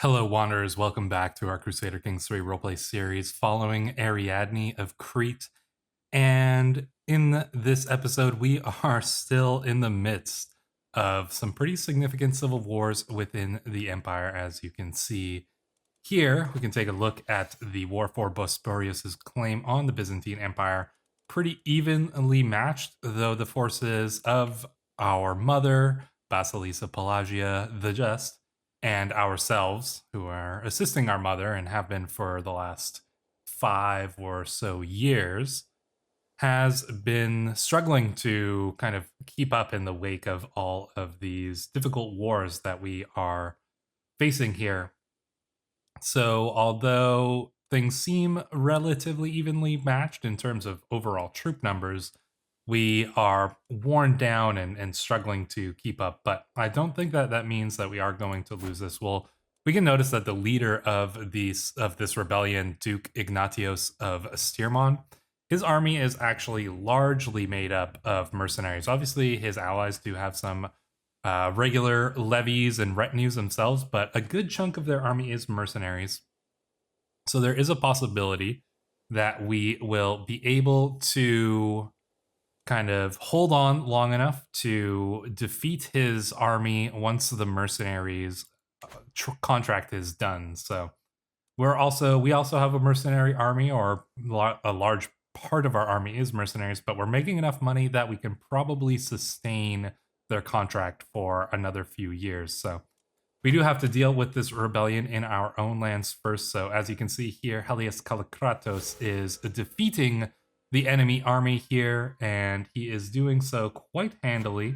Hello, Wanderers. Welcome back to our Crusader Kings 3 roleplay series following Ariadne of Krete. And in this episode, we are still in the midst of some pretty significant civil wars within the Empire. As you can see here, we can take a look at the war for Bosporus's claim on the Byzantine Empire. Pretty evenly matched, though the forces of our mother, Basilisa Pelagia the Just, and ourselves, who are assisting our mother and have been for the last 5 or so years, has been struggling to kind of keep up in the wake of all of these difficult wars that we are facing here. So, although things seem relatively evenly matched in terms of overall troop numbers, we are worn down and struggling to keep up. But I don't think that that means that we are going to lose this. Well, we can notice that the leader of this rebellion, Duke Ignatios of Stirmon, his army is actually largely made up of mercenaries. Obviously, his allies do have some regular levies and retinues themselves, but a good chunk of their army is mercenaries. So there is a possibility that we will be able to kind of hold on long enough to defeat his army once the mercenaries contract is done. So we also have a mercenary army, or a large part of our army is mercenaries, but we're making enough money that we can probably sustain their contract for another few years. So we do have to deal with this rebellion in our own lands first. So as you can see here, Helios Kallikratos is defeating the enemy army here, and he is doing so quite handily.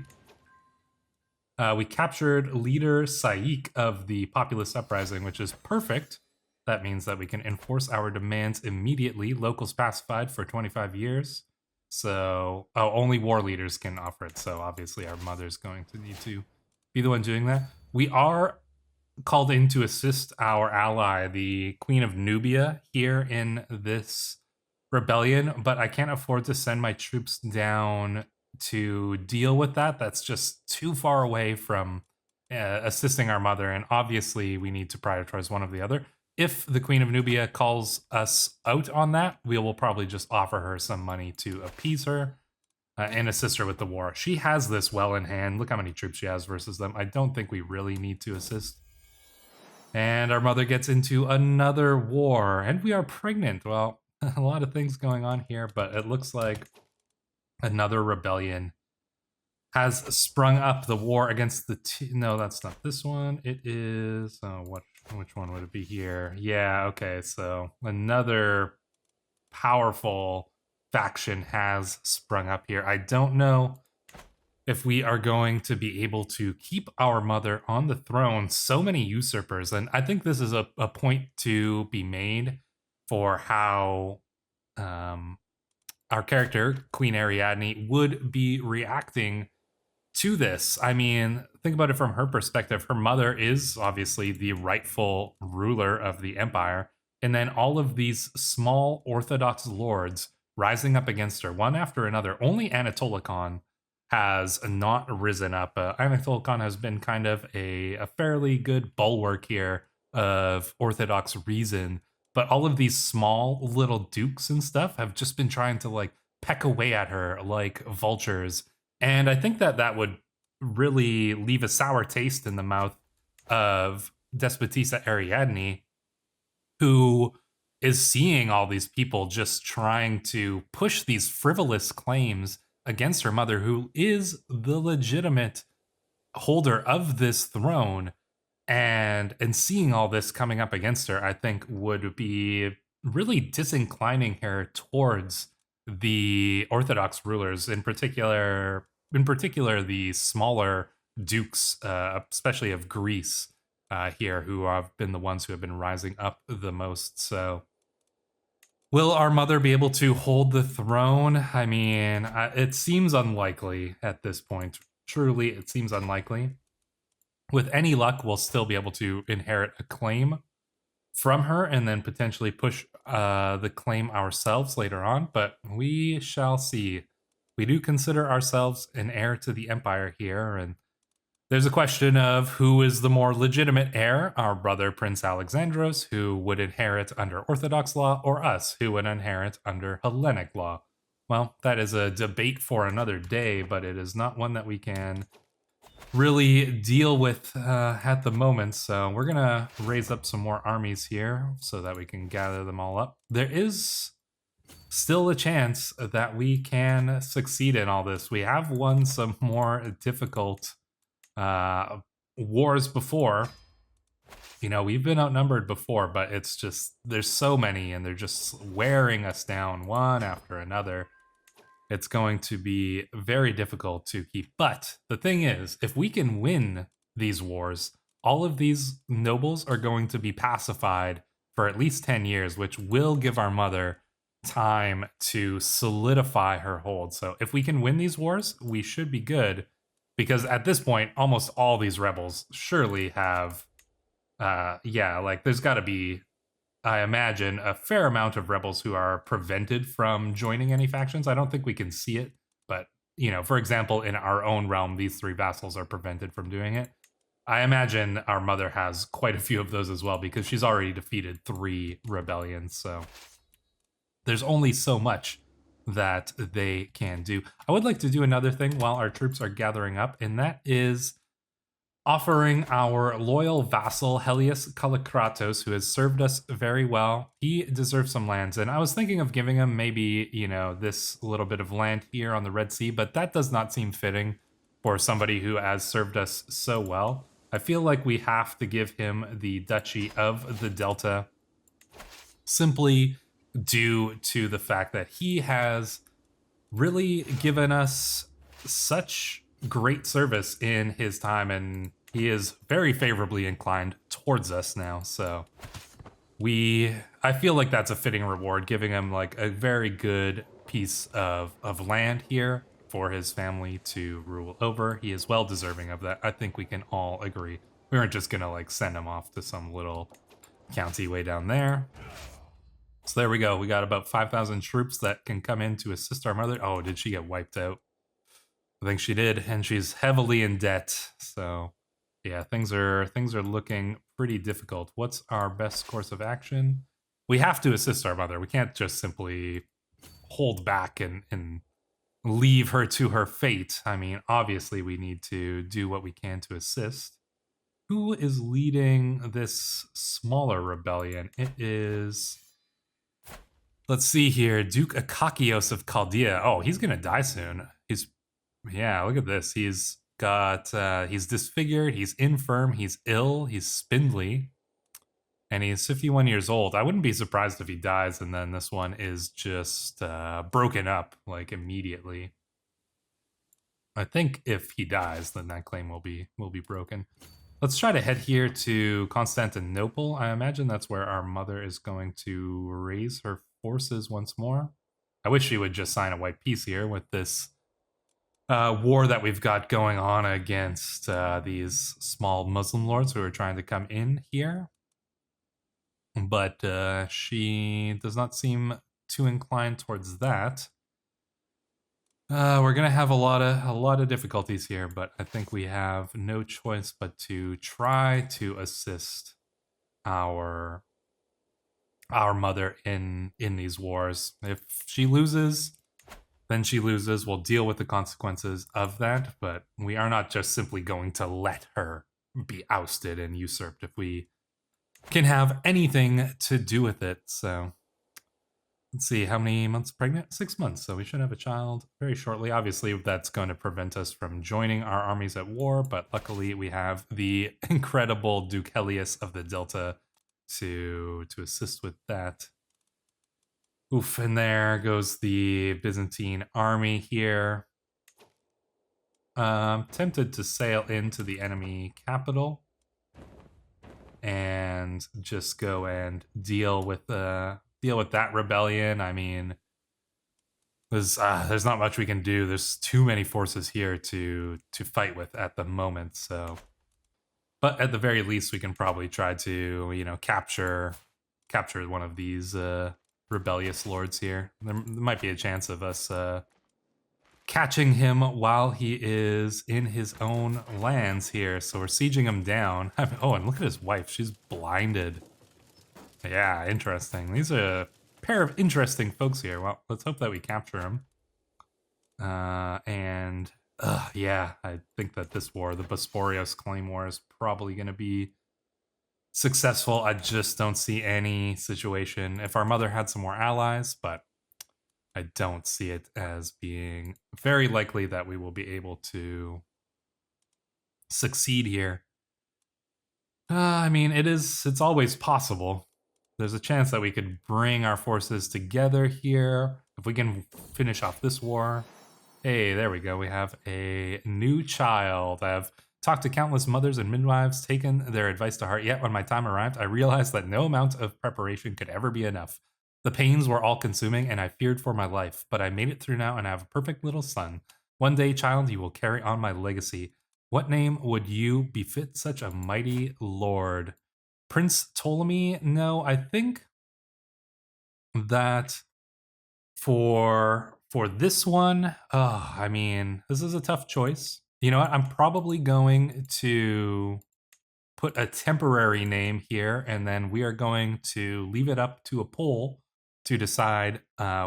We captured leader Saik of the Populist Uprising, which is perfect. That means that we can enforce our demands immediately. Locals pacified for 25 years. So, only war leaders can offer it. So obviously our mother's going to need to be the one doing that. We are called in to assist our ally, the Queen of Nubia, here in this rebellion, but I can't afford to send my troops down to deal with that. That's just too far away from assisting our mother, and obviously we need to prioritize one or the other. If the Queen of Nubia calls us out on that, we will probably just offer her some money to appease her and assist her with the war. She has this well in hand. Look how many troops she has versus them. I don't think we really need to assist. And our mother gets into another war, and we are pregnant. Well, a lot of things going on here, but it looks like another rebellion has sprung up. The war against the no, that's not this one. It is which one would it be here? Yeah, okay. So another powerful faction has sprung up here. I don't know if we are going to be able to keep our mother on the throne. So many usurpers, and I think this is a point to be made for how our character, Queen Ariadne, would be reacting to this. I mean, think about it from her perspective. Her mother is obviously the rightful ruler of the empire, and then all of these small Orthodox lords rising up against her, one after another. Only Anatolikon has not risen up. Anatolikon has been kind of a fairly good bulwark here of Orthodox reason, but all of these small little dukes and stuff have just been trying to like peck away at her like vultures. And I think that that would really leave a sour taste in the mouth of Despotisa Ariadne, who is seeing all these people just trying to push these frivolous claims against her mother, who is the legitimate holder of this throne. And seeing all this coming up against her, I think would be really disinclining her towards the Orthodox rulers, in particular the smaller dukes, especially of Greece here, who have been the ones who have been rising up the most. So will our mother be able to hold the throne? I mean, it seems unlikely at this point. Truly, it seems unlikely. With any luck, we'll still be able to inherit a claim from her and then potentially push the claim ourselves later on, but we shall see. We do consider ourselves an heir to the empire here, and There's a question of who is the more legitimate heir, our brother Prince Alexandros, who would inherit under Orthodox law, or us, who would inherit under Hellenic law. Well, that is a debate for another day, but it is not one that we can really deal with at the moment. So we're going to raise up some more armies here so that we can gather them all up. There is still a chance that we can succeed in all this. We have won some more difficult wars before. You know, we've been outnumbered before, but it's just, there's so many and they're just wearing us down one after another. It's going to be very difficult to keep. But the thing is, if we can win these wars, all of these nobles are going to be pacified for at least 10 years, which will give our mother time to solidify her hold. So if we can win these wars, we should be good. Because at this point, almost all these rebels surely have, like there's got to be, I imagine, a fair amount of rebels who are prevented from joining any factions. I don't think we can see it, but, you know, for example, in our own realm, these 3 vassals are prevented from doing it. I imagine our mother has quite a few of those as well, because she's already defeated 3 rebellions, so there's only so much that they can do. I would like to do another thing while our troops are gathering up, and that is offering our loyal vassal Helios Kallikratos, who has served us very well. He deserves some lands, and I was thinking of giving him maybe, you know, this little bit of land here on the Red Sea, but that does not seem fitting for somebody who has served us so well. I feel like we have to give him the Duchy of the Delta, simply due to the fact that he has really given us such great service in his time, and he is very favorably inclined towards us now. So I feel like that's a fitting reward, giving him like a very good piece of land here for his family to rule over. He is well deserving of that. I think we can all agree. We aren't just gonna like send him off to some little county way down there. So there we go. We got about 5,000 troops that can come in to assist our mother. Oh, did she get wiped out? I think she did, and she's heavily in debt. So yeah, things are looking pretty difficult. What's our best course of action? We have to assist our mother. We can't just simply hold back and leave her to her fate. I mean, obviously we need to do what we can to assist. Who is leading this smaller rebellion? It is, let's see here, Duke Akakios of Chaldea. Oh, he's gonna die soon. Yeah, look at this. He's got, he's disfigured, he's infirm, he's ill, he's spindly, and he's 51 years old. I wouldn't be surprised if he dies, and then this one is just broken up, like, immediately. I think if he dies, then that claim will be broken. Let's try to head here to Constantinople. I imagine that's where our mother is going to raise her forces once more. I wish she would just sign a white peace here with this war that we've got going on against these small Muslim lords who are trying to come in here. But she does not seem too inclined towards that. We're gonna have a lot of difficulties here, but I think we have no choice but to try to assist our mother in these wars. If she loses, then she loses. We'll deal with the consequences of that, but we are not just simply going to let her be ousted and usurped if we can have anything to do with it. So let's see, how many months pregnant? 6 months, so we should have a child very shortly. Obviously, that's going to prevent us from joining our armies at war, but luckily we have the incredible Duke Helios of the Delta to assist with that. Oof, and there goes the Byzantine army here. Tempted to sail into the enemy capital and just go and deal with that rebellion. I mean, there's not much we can do. There's too many forces here to fight with at the moment. So, but at the very least, we can probably try to, you know, capture one of these rebellious lords here. There might be a chance of us catching him while he is in his own lands here. So we're sieging him down. Oh, and look at his wife. She's blinded. Yeah, interesting. These are a pair of interesting folks here. Well, let's hope that we capture him. Yeah, I think that this war, the Bosporus Claim War, is probably going to be successful. I just don't see any situation. If our mother had some more allies, but I don't see it as being very likely that we will be able to succeed here. I mean, it's always possible. There's a chance that we could bring our forces together here. If we can finish off this war. Hey, there we go. We have a new child. I've talked to countless mothers and midwives, taken their advice to heart, yet when my time arrived, I realized that no amount of preparation could ever be enough. The pains were all-consuming, and I feared for my life, but I made it through now and I have a perfect little son. One day, child, you will carry on my legacy. What name would you befit such a mighty lord? Prince Ptolemy? No, I think that for this one, I mean, this is a tough choice. You know what? I'm probably going to put a temporary name here, and then we are going to leave it up to a poll to decide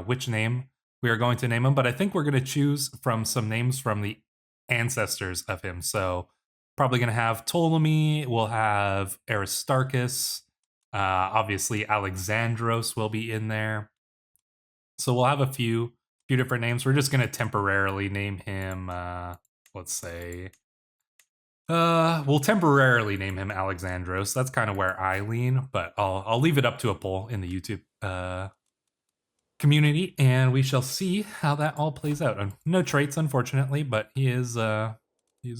which name we are going to name him. But I think we're going to choose from some names from the ancestors of him. So probably going to have Ptolemy, we'll have Aristarchus, obviously Alexandros will be in there. So we'll have a few different names. We're just going to temporarily name him, let's say, we'll temporarily name him Alexandros. That's kind of where I lean, but I'll leave it up to a poll in the YouTube community, and we shall see how that all plays out. No traits, unfortunately, but he's a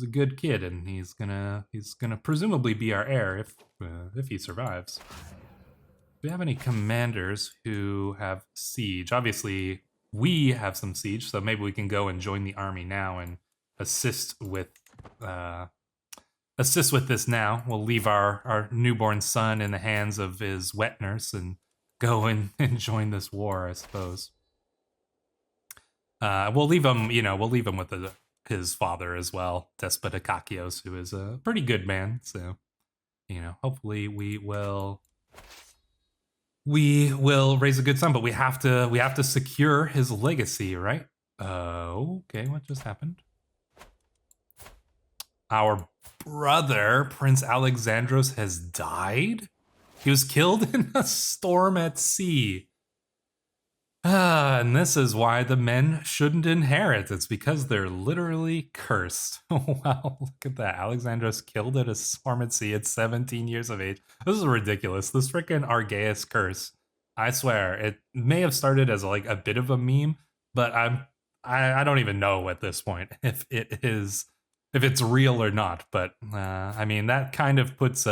good kid, and he's gonna presumably be our heir if he survives. Do we have any commanders who have siege? Obviously, we have some siege, so maybe we can go and join the army now and assist with this now. We'll leave our newborn son in the hands of his wet nurse and go and join this war, I suppose. We'll leave him, we'll leave him with his father as well, Despot Akakios, who is a pretty good man. So, hopefully we will raise a good son, but we have to secure his legacy, right? Okay, what just happened? Our brother, Prince Alexandros, has died? He was killed in a storm at sea. And this is why the men shouldn't inherit. It's because they're literally cursed. Wow, look at that. Alexandros killed in a storm at sea at 17 years of age. This is ridiculous. This freaking Argaeus curse. I swear, it may have started as like a bit of a meme, but I don't even know at this point if it's real or not. But I mean, that kind of puts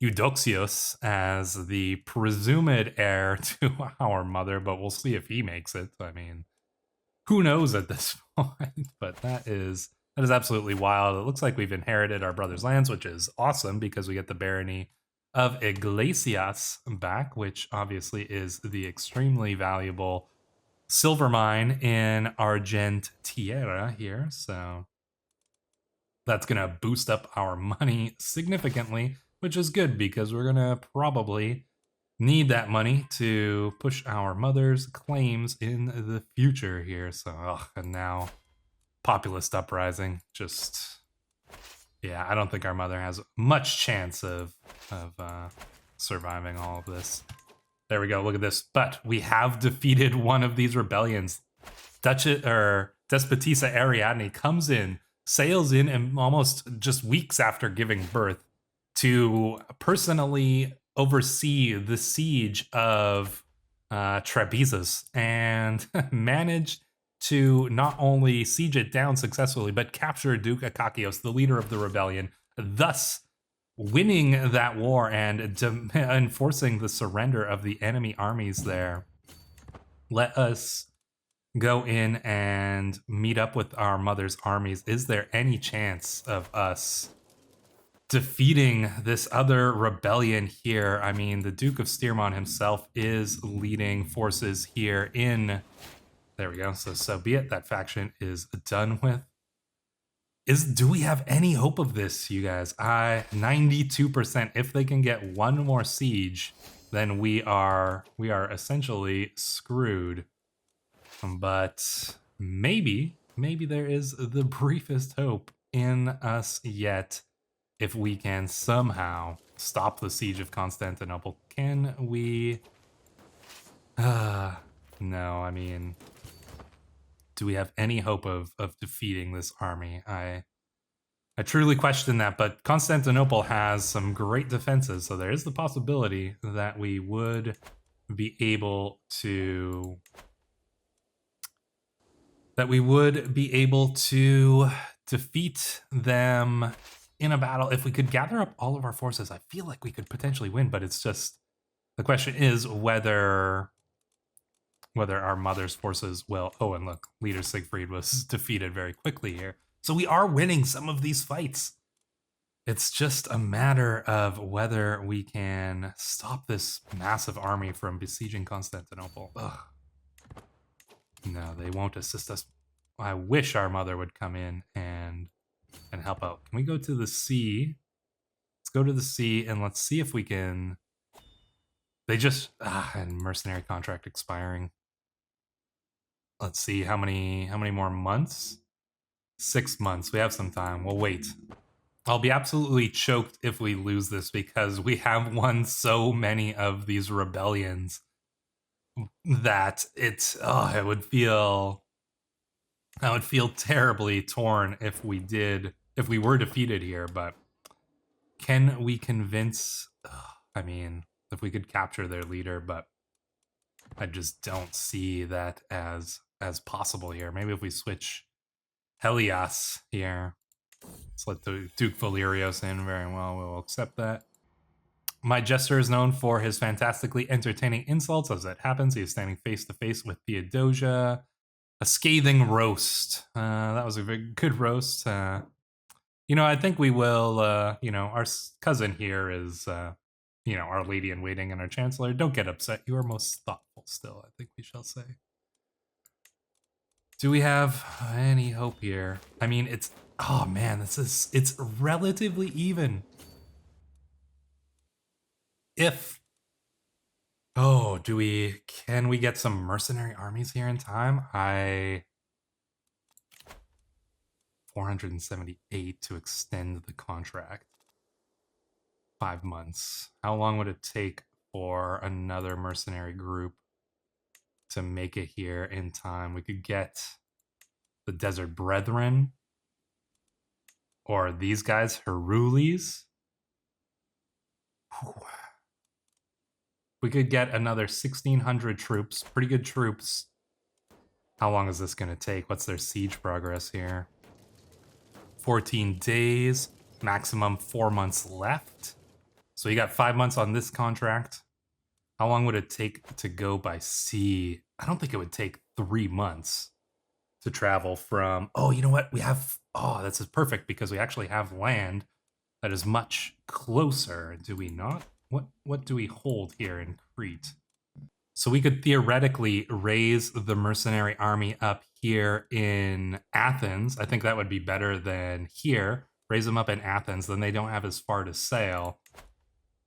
Eudoxios as the presumed heir to our mother, but we'll see if he makes it. I mean, who knows at this point? But that is absolutely wild. It looks like we've inherited our brother's lands, which is awesome because we get the barony of Iglesias back, which obviously is the extremely valuable silver mine in Argentiera here. So that's going to boost up our money significantly, which is good because we're going to probably need that money to push our mother's claims in the future here. So, and now populist uprising, yeah, I don't think our mother has much chance of surviving all of this. There we go, look at this. But we have defeated one of these rebellions. Despotisa Ariadne comes in, sails in, and almost just weeks after giving birth, to personally oversee the siege of Trebizond and managed to not only siege it down successfully, but capture Duke Akakios, the leader of the rebellion, thus winning that war and enforcing the surrender of the enemy armies there. Let us go in and meet up with our mother's armies. Is there any chance of us defeating this other rebellion here? I mean, the Duke of Steermont himself is leading forces here in There we go. So be it. That faction is done with. Do we have any hope of this, you guys? 92%. If they can get one more siege, then we are essentially screwed. But maybe there is the briefest hope in us yet. If we can somehow stop the siege of Constantinople, can we? No, I mean, do we have any hope of defeating this army? I truly question that, but Constantinople has some great defenses, so there is the possibility that we would be able to defeat them in a battle. If we could gather up all of our forces, I feel like we could potentially win, but it's just, the question is whether our mother's forces will... Oh, and look, Leader Siegfried was defeated very quickly here. So we are winning some of these fights. It's just a matter of whether we can stop this massive army from besieging Constantinople. Ugh. No, they won't assist us. I wish our mother would come in and help out. Can we go to the sea? Let's go to the sea and let's see if we can... They just... and mercenary contract expiring. Let's see, how many more months? 6 months. We have some time. We'll wait. I'll be absolutely choked if we lose this because we have won so many of these rebellions that I would feel terribly torn if we were defeated here. But can we convince... I mean, if we could capture their leader, but I just don't see that as possible here. Maybe if we switch Helios here. Let's let the Duke Valerios in. Very well, we'll accept that. My jester is known for his fantastically entertaining insults. As it happens, he is standing face to face with Theodosia. A scathing roast. That was a very good roast. I think we will, our cousin here is, our lady in waiting and our chancellor. Don't get upset. You are most thoughtful still, I think we shall say. Do we have any hope here? I mean, it's... Oh man, it's relatively even. Can we get some mercenary armies here in time? 478 to extend the contract. 5 months. How long would it take for another mercenary group to make it here in time? We could get the Desert Brethren, or these guys, Herules. We could get another 1,600 troops, pretty good troops. How long is this going to take? What's their siege progress here? 14 days, maximum 4 months left. So you got 5 months on this contract. How long would it take to go by sea? I don't think it would take 3 months to travel from... Oh, you know what? We have... Oh, this is perfect because we actually have land that is much closer, do we not? What do we hold here in Crete? So we could theoretically raise the mercenary army up here in Athens. I think that would be better than here. Raise them up in Athens, then they don't have as far to sail.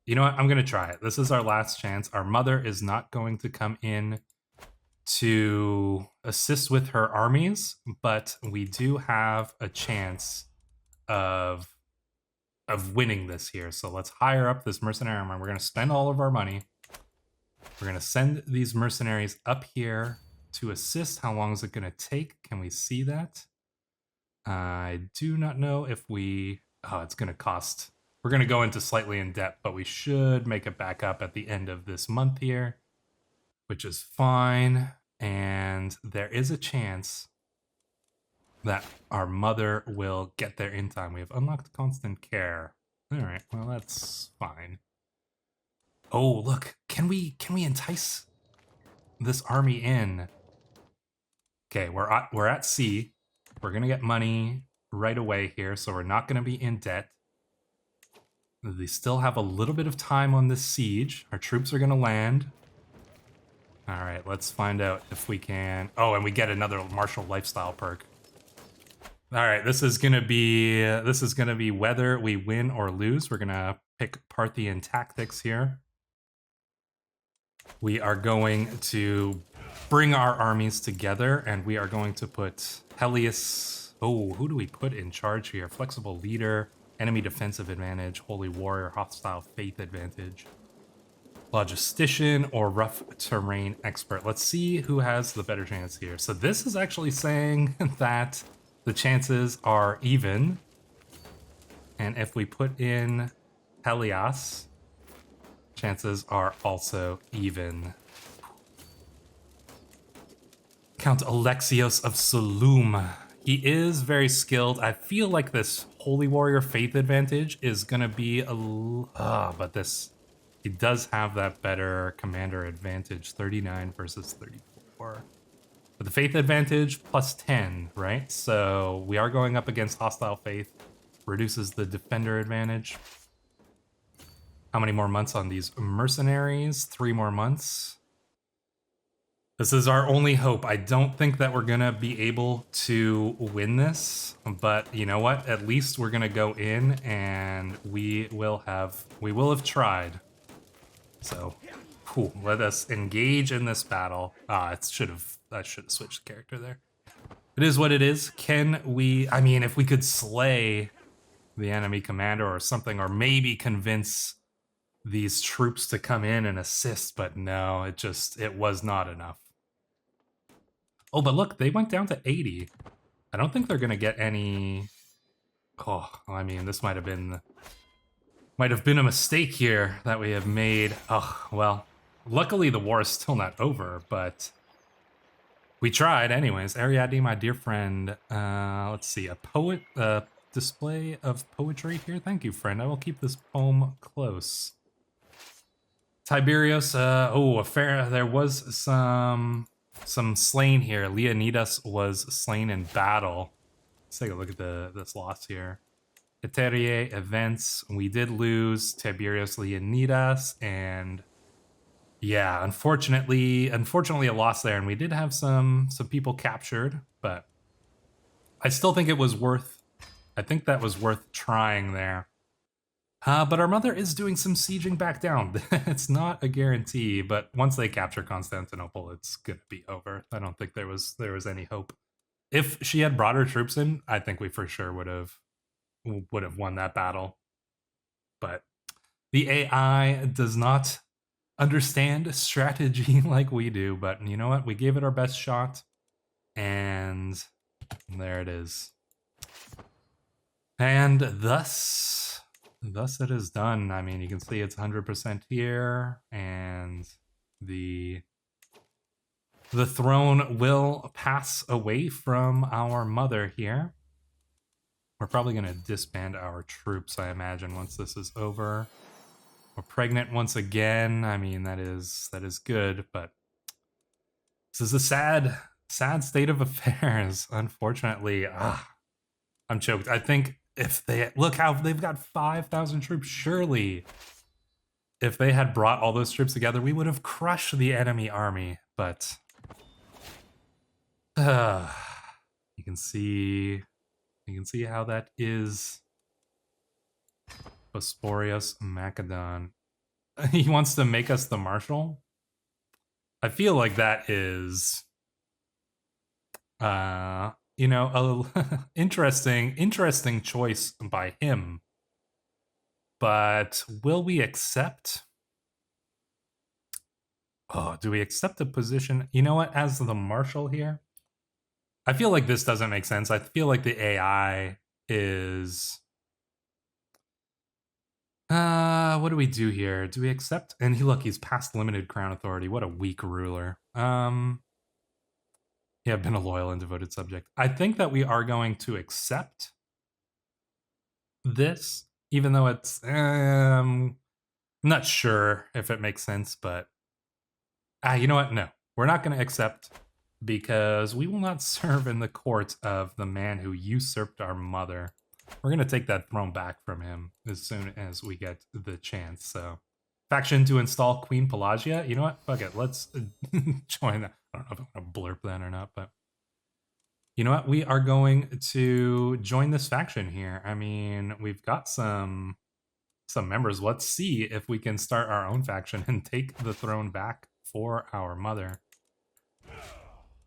You know what? I'm going to try it. This is our last chance. Our mother is not going to come in to assist with her armies, but we do have a chance of winning this here. So let's hire up this mercenary army. We're going to spend all of our money. We're going to send these mercenaries up here to assist. How long is it going to take? Can we see that? I do not know if we... Oh, it's going to cost... We're going to go into slightly in debt, but we should make it back up at the end of this month here, which is fine. And there is a chance that our mother will get there in time. We have unlocked constant care. All right, well, that's fine. Oh, look, can we entice this army in? Okay, we're at sea. We're gonna get money right away here, so we're not gonna be in debt. They still have a little bit of time on this siege. Our troops are gonna land. All right, let's find out if we can. Oh, and we get another martial lifestyle perk. All right, this is gonna be whether we win or lose. We're gonna pick Parthian tactics here. We are going to bring our armies together, and we are going to put Helios. Oh, who do we put in charge here? Flexible leader, enemy defensive advantage, holy warrior, hostile faith advantage, logistician, or rough terrain expert. Let's see who has the better chance here. So this is actually saying that the chances are even. And if we put in Helios, chances are also even. Count Alexios of Saloum. He is very skilled. I feel like this Holy Warrior Faith advantage is gonna be but this, he does have that better commander advantage, 39 versus 34. But the Faith advantage plus 10, right? So we are going up against hostile faith, reduces the defender advantage. How many more months on these mercenaries? 3 more months. This is our only hope. I don't think that we're gonna be able to win this, but you know what? At least we're gonna go in and we will have tried. So, let us engage in this battle. I should have switched the character there. It is what it is. Can we? I mean, if we could slay the enemy commander or something, or maybe convince these troops to come in and assist, but no, it was not enough. Oh, but look, they went down to 80. I don't think they're gonna get any. Oh, I mean, this might have been a mistake here that we have made. Oh, well, luckily the war is still not over, but we tried anyways. Ariadne, my dear friend. Let's see, a display of poetry here. Thank you, friend. I will keep this poem close. Tiberius, there was some slain here. Leonidas was slain in battle. Let's take a look at this loss here. VIET Events, we did lose Tiberius Leonidas, and yeah, unfortunately a loss there, and we did have some people captured, but I still think it was worth, I think that was worth trying there. But our mother is doing some sieging back down. It's not a guarantee, but once they capture Constantinople, it's gonna be over. I don't think there was any hope. If she had brought her troops in, I think we for sure would have won that battle. But the AI does not understand strategy like we do. But you know what? We gave it our best shot, and there it is. And thus it is done. I mean, you can see it's 100% here, and the throne will pass away from our mother here. We're probably going to disband our troops, I imagine, once this is over. We're pregnant once again. I mean, that is good, but this is a sad state of affairs, unfortunately. I'm choked. I think if they look how they've got 5,000 troops, surely if they had brought all those troops together, we would have crushed the enemy army. But you can see how that is. Bosporius Macedon. He wants to make us the marshal. I feel like that is you know, a interesting choice by him. But will we accept? Oh, do we accept a position? You know what? As the marshal here, I feel like this doesn't make sense. I feel like the AI is. What do we do here? Do we accept? And look, he's past limited crown authority. What a weak ruler. Yeah, been a loyal and devoted subject. I think that we are going to accept this, even though it's, I'm not sure if it makes sense, but you know what? No, we're not going to accept, because we will not serve in the court of the man who usurped our mother. We're going to take that throne back from him as soon as we get the chance. So Faction to install Queen Pelagia. You know what? Fuck it. Let's join that. I don't know if I'm gonna blurb that or not, but you know what? We are going to join this faction here. I mean, we've got some members. Let's see if we can start our own faction and take the throne back for our mother.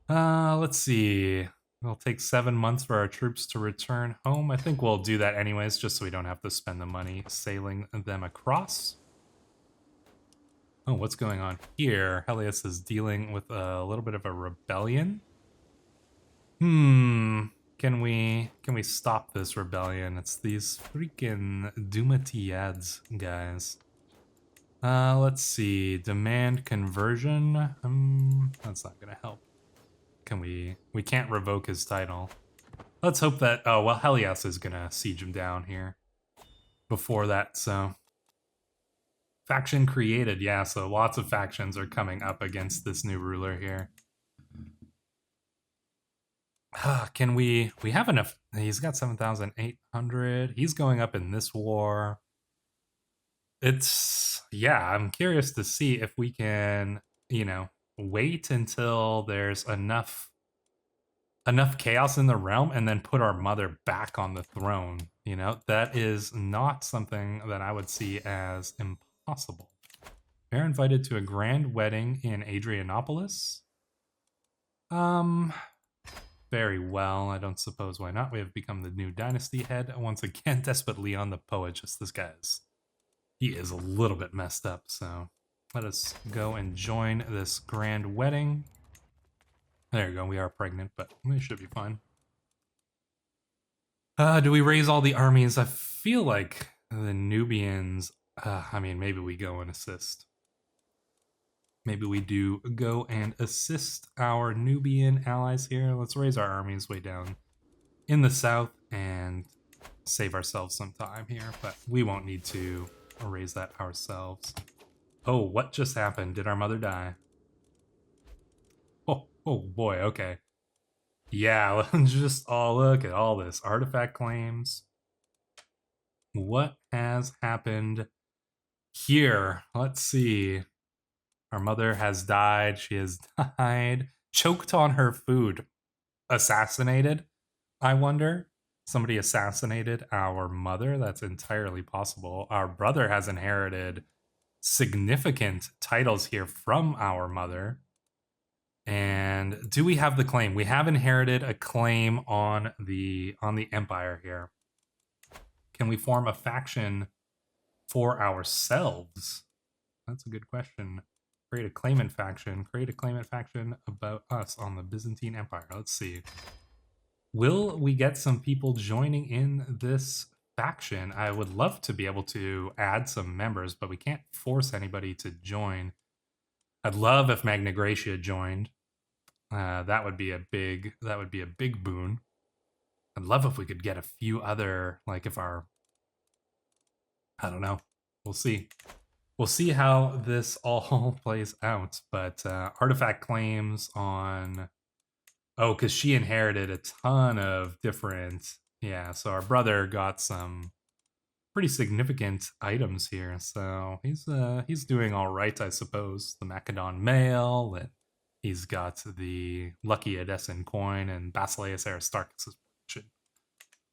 Let's see. It'll take 7 months for our troops to return home. I think we'll do that anyways, just so we don't have to spend the money sailing them across. Oh, what's going on here? Helios is dealing with a little bit of a rebellion. Can we stop this rebellion? It's these freaking Dumatiads guys. Let's see. Demand conversion. That's not gonna help. Can we can't revoke his title. Let's hope that, oh, well, Helios is gonna siege him down here before that, so. Faction created, yeah, so lots of factions are coming up against this new ruler here. Can we have enough? He's got 7,800. He's going up in this war. It's, yeah, I'm curious to see if we can, you know, wait until there's enough chaos in the realm and then put our mother back on the throne. You know, that is not something that I would see as impossible. We're invited to a grand wedding in Adrianopolis. Very well. I don't suppose why not. We have become the new dynasty head once again. Despot Leon the poet. Just this guy's, he is a little bit messed up. So let us go and join this grand wedding. There you go. We are pregnant, but we should be fine. Do we raise all the armies? I feel like the Nubians, I mean, maybe we go and assist. Maybe we do go and assist our Nubian allies here. Let's raise our armies way down in the south and save ourselves some time here, but we won't need to raise that ourselves. Oh, what just happened? Did our mother die? Oh boy, okay. Yeah, let's just look at all this. Artifact claims. What has happened here? Let's see. Our mother has died. She has died. Choked on her food. Assassinated, I wonder. Somebody assassinated our mother. That's entirely possible. Our brother has inherited significant titles here from our mother. And do we have the claim? We have inherited a claim on the empire here. Can we form a faction for ourselves? That's a good question. Create a claimant faction. Create a claimant faction about us on the Byzantine Empire. Let's see. Will we get some people joining in this faction? I would love to be able to add some members, but we can't force anybody to join. I'd love if Magna Graecia joined. That would be a big boon. I'd love if we could get a few other, like if our, I don't know. We'll see. We'll see how this all plays out, but artifact claims on, oh, because she inherited a ton of different, yeah, so our brother got some pretty significant items here, so he's doing all right, I suppose. The Macedon mail, and he's got the Lucky Edessan coin and Basileus Aristarchus' production.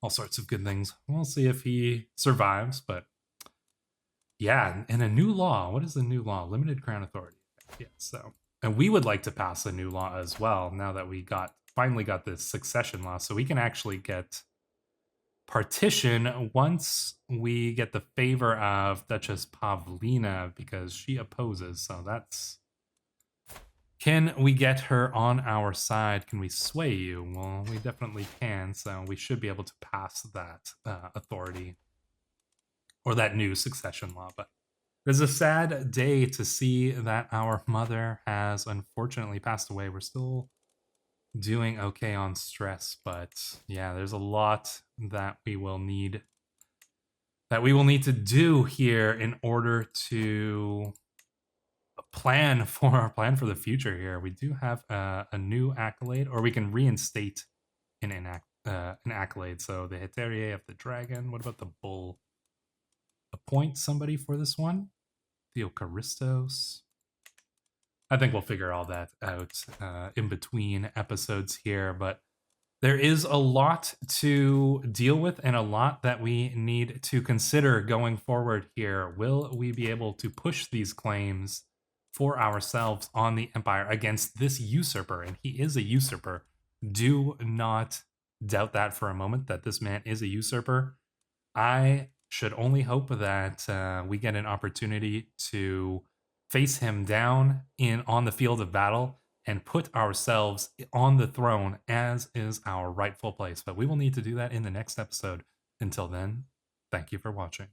All sorts of good things. We'll see if he survives, but yeah, and a new law. What is the new law? Limited crown authority. Yeah, so, and we would like to pass a new law as well now that we finally got this succession law, so we can actually get partition once we get the favor of Duchess Pavlina because she opposes. So that's, can we get her on our side? Can we sway you? Well, we definitely can, so we should be able to pass that authority or that new succession law. But it's a sad day to see that our mother has unfortunately passed away. We're still doing okay on stress, but yeah, there's a lot that we will need to do here in order to plan for the future here. We do have a new accolade, or we can reinstate an accolade. So the Heterie of the Dragon. What about the Bull? Appoint somebody for this one. Theocharistos. I think we'll figure all that out in between episodes here, but there is a lot to deal with and a lot that we need to consider going forward here. Will we be able to push these claims for ourselves on the Empire against this usurper? And he is a usurper. Do not doubt that for a moment, that this man is a usurper. I should only hope that we get an opportunity to face him down on the field of battle and put ourselves on the throne as is our rightful place. But we will need to do that in the next episode. Until then, thank you for watching.